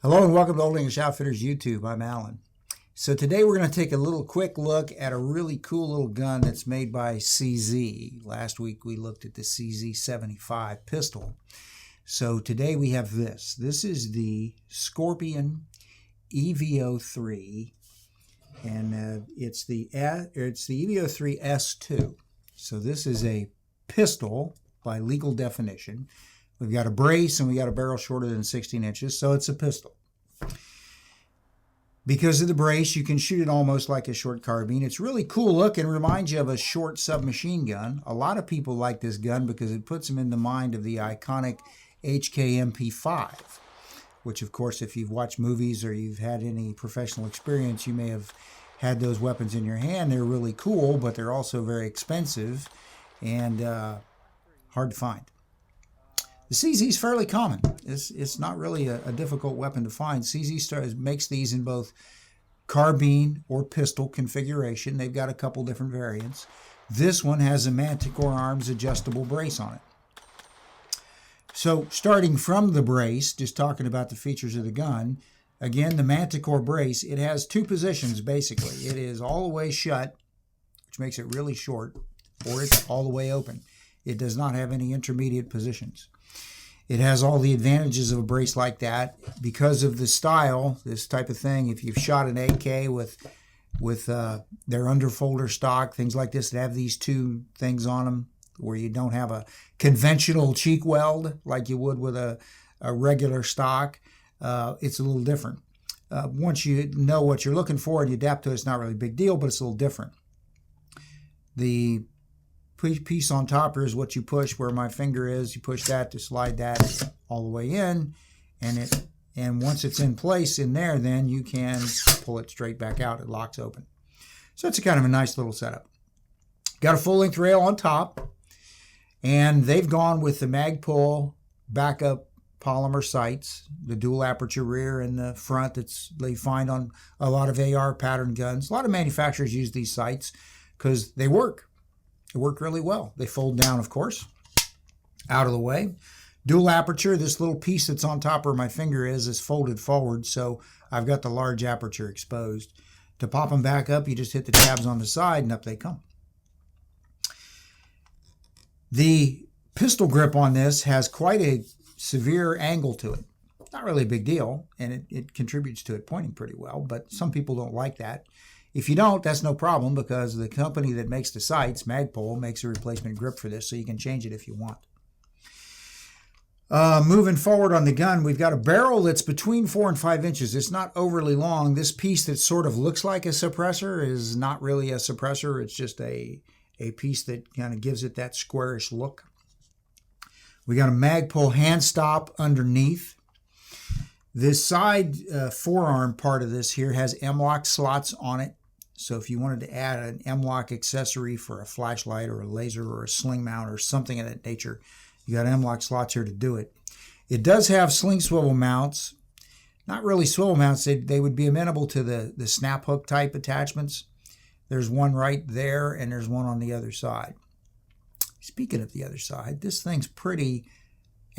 Hello and welcome to Old English Outfitters YouTube. I'm Alan. So today we're going to take a little quick look at a really cool little gun that's made by CZ. Last week we looked at the CZ75 pistol. So today we have this. This is the Scorpion EVO3 and it's the EVO3 S2. So this is a pistol by legal definition. We've got a brace and we got a barrel shorter than 16 inches, so it's a pistol. Because of the brace, you can shoot it almost like a short carbine. It's really cool looking, reminds you of a short submachine gun. A lot of people like this gun because it puts them in the mind of the iconic HK MP5, which of course, if you've watched movies or you've had any professional experience, you may have had those weapons in your hand. They're really cool, but they're also very expensive and hard to find. The CZ is fairly common. It's not really a difficult weapon to find. CZ makes these in both carbine or pistol configuration. They've got a couple different variants. This one has a Manticore Arms adjustable brace on it. So starting from the brace, just talking about the features of the gun, again, the Manticore brace, it has two positions basically. It is all the way shut, which makes it really short, or it's all the way open. It does not have any intermediate positions. It has all the advantages of a brace like that because of the style, this type of thing. If you've shot an AK with their underfolder stock, things like this that have these two things on them where you don't have a conventional cheek weld like you would with a regular stock, it's a little different. Once you know what you're looking for and you adapt to it, it's not really a big deal, but it's a little different. The piece on top here is what you push where my finger is. You push that to slide that all the way in, and once it's in place in there, then you can pull it straight back out. It locks open. So it's a kind of a nice little setup. Got a full-length rail on top, and they've gone with the Magpul backup polymer sights, the dual aperture rear and the front they find on a lot of AR pattern guns. A lot of manufacturers use these sights because they work. They work really well. They fold down, of course, out of the way. Dual aperture, this little piece that's on top where my finger is folded forward, so I've got the large aperture exposed. To pop them back up, you just hit the tabs on the side and up they come. The pistol grip on this has quite a severe angle to it. Not really a big deal, and it contributes to it pointing pretty well, but some people don't like that. If you don't, that's no problem because the company that makes the sights, Magpul, makes a replacement grip for this, so you can change it if you want. Moving forward on the gun, we've got a barrel that's between 4 and 5 inches. It's not overly long. This piece that sort of looks like a suppressor is not really a suppressor. It's just a piece that kind of gives it that squarish look. We got a Magpul hand stop underneath. This side forearm part of this here has M-LOK slots on it. So if you wanted to add an M-LOK accessory for a flashlight or a laser or a sling mount or something of that nature, you got M-LOK slots here to do it. It does have sling swivel mounts. Not really swivel mounts. They would be amenable to the snap hook type attachments. There's one right there and there's one on the other side. Speaking of the other side, this thing's pretty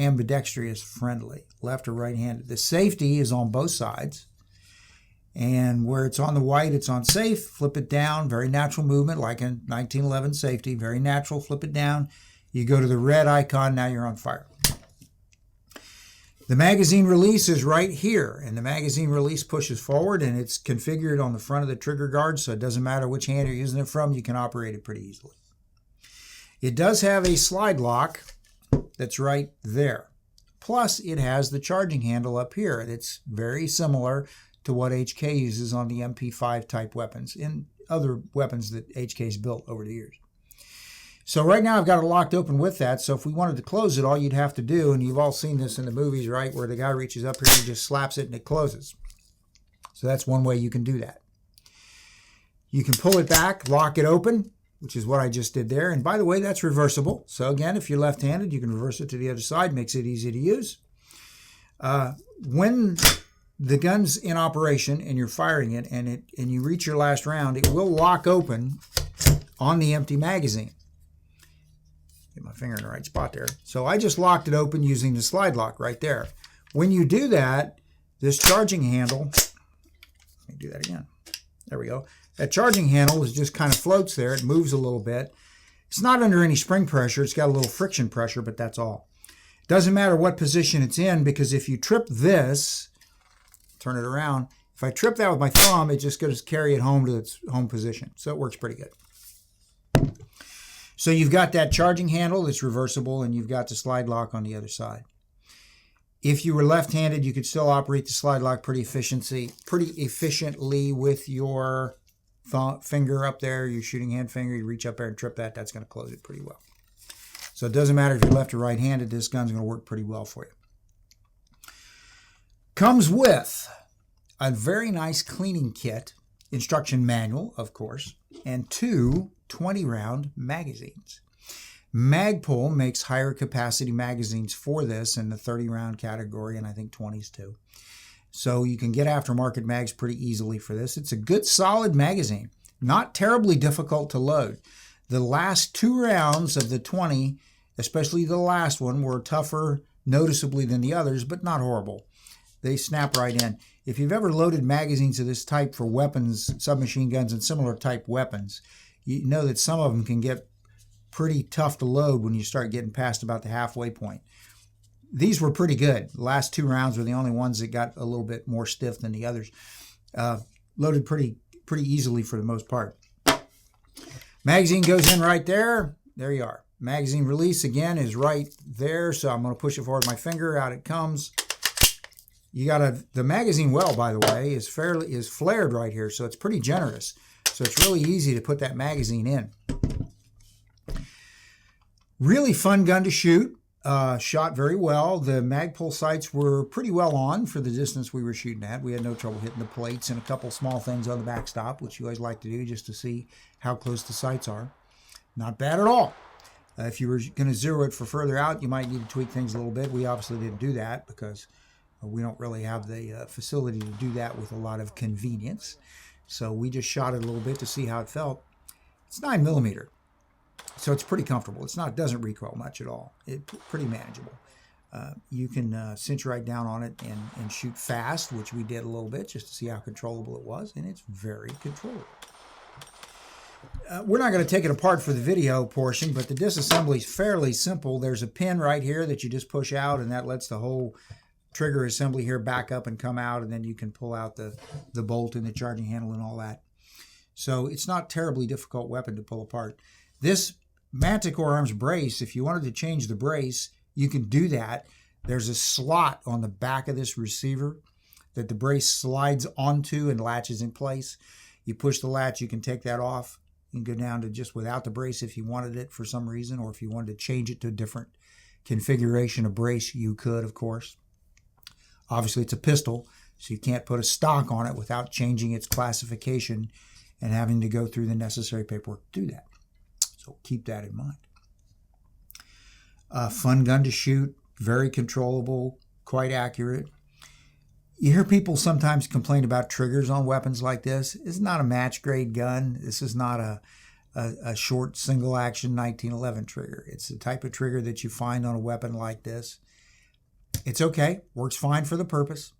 ambidextrous friendly, left or right handed. The safety is on both sides. And where it's on the white, it's on safe. Flip it down, very natural movement, like in 1911 safety, very natural. Flip it down. You go to the red icon, now you're on fire. The magazine release is right here, and the magazine release pushes forward, and it's configured on the front of the trigger guard, so it doesn't matter which hand you're using it from, you can operate it pretty easily. It does have a slide lock that's right there. Plus, it has the charging handle up here. It's very similar to what HK uses on the MP5 type weapons and other weapons that HK's built over the years. So right now I've got it locked open with that, so if we wanted to close it, all you'd have to do, and you've all seen this in the movies, right, where the guy reaches up here and just slaps it and it closes. So that's one way you can do that. You can pull it back, lock it open, which is what I just did there. And by the way, that's reversible. So again, if you're left-handed, you can reverse it to the other side, makes it easy to use. When the gun's in operation and you're firing it and you reach your last round, it will lock open on the empty magazine. Get my finger in the right spot there. So I just locked it open using the slide lock right there. When you do that, This charging handle, let me do that again. There we go. That charging handle is just kind of floats there. It moves a little bit. It's not under any spring pressure. It's got a little friction pressure, but that's all. It doesn't matter what position it's in, because if you trip this, turn it around, if I trip that with my thumb, it just goes carry it home to its home position. So it works pretty good. So you've got that charging handle that's reversible, and you've got the slide lock on the other side. If you were left-handed, you could still operate the slide lock pretty efficiently with your finger up there, your shooting hand finger. You reach up there and trip that. That's going to close it pretty well. So it doesn't matter if you're left or right-handed. This gun's going to work pretty well for you. Comes with a very nice cleaning kit, instruction manual, of course, and 2 20-round magazines. Magpul makes higher capacity magazines for this in the 30-round category, and I think 20s too. So you can get aftermarket mags pretty easily for this. It's a good solid magazine, not terribly difficult to load. The last 2 rounds of the 20, especially the last one, were tougher noticeably than the others, but not horrible. They snap right in. If you've ever loaded magazines of this type for weapons, submachine guns, and similar type weapons, you know that some of them can get pretty tough to load when you start getting past about the halfway point. These were pretty good. The last 2 rounds were the only ones that got a little bit more stiff than the others. Loaded pretty easily for the most part. Magazine goes in right there. There you are. Magazine release again is right there. So I'm going to push it forward with my finger. Out it comes. You got the magazine well, by the way, is flared right here, so it's pretty generous. So it's really easy to put that magazine in. Really fun gun to shoot. Shot very well. The Magpul sights were pretty well on for the distance we were shooting at. We had no trouble hitting the plates and a couple small things on the backstop, which you always like to do just to see how close the sights are. Not bad at all. If you were going to zero it for further out, you might need to tweak things a little bit. We obviously didn't do that because we don't really have the facility to do that with a lot of convenience. So we just shot it a little bit to see how it felt. It's 9mm. So it's pretty comfortable. It doesn't recoil much at all. It's pretty manageable. You can cinch right down on it and shoot fast, which we did a little bit just to see how controllable it was, and it's very controllable. We're not going to take it apart for the video portion, but the disassembly is fairly simple. There's a pin right here that you just push out, and that lets the whole trigger assembly here back up and come out, and then you can pull out the bolt and the charging handle and all that. So it's not a terribly difficult weapon to pull apart. This Manticore Arms brace, if you wanted to change the brace, you can do that. There's a slot on the back of this receiver that the brace slides onto and latches in place. You push the latch, you can take that off. You can go down to just without the brace if you wanted it for some reason, or if you wanted to change it to a different configuration of brace, you could, of course. Obviously, it's a pistol, so you can't put a stock on it without changing its classification and having to go through the necessary paperwork to do that. So keep that in mind. Fun gun to shoot, very controllable, quite accurate. You hear people sometimes complain about triggers on weapons like this. It's not a match grade gun. This is not a short single action 1911 trigger. It's the type of trigger that you find on a weapon like this. It's okay, works fine for the purpose.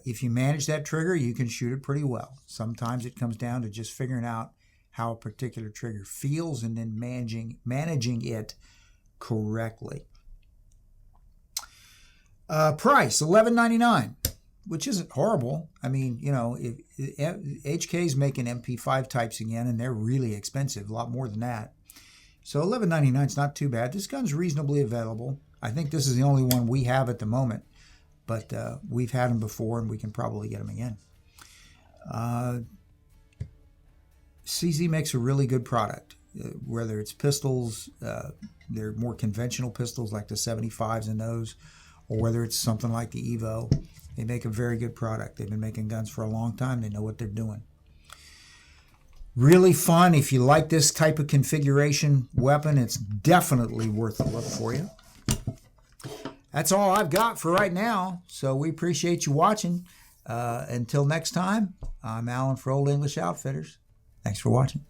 If you manage that trigger, you can shoot it pretty well. Sometimes it comes down to just figuring out how a particular trigger feels and then managing it correctly. Price, $11.99, which isn't horrible. I mean, you know, HK's making MP5 types again, and they're really expensive, a lot more than that. So $11.99 is not too bad. This gun's reasonably available. I think this is the only one we have at the moment, but we've had them before, and we can probably get them again. CZ makes a really good product, whether it's pistols, they're more conventional pistols like the 75s and those, or whether it's something like the Evo. They make a very good product. They've been making guns for a long time. They know what they're doing. Really fun. If you like this type of configuration weapon, it's definitely worth a look for you. That's all I've got for right now, so we appreciate you watching. Until next time, I'm Alan for Old English Outfitters. Thanks for watching.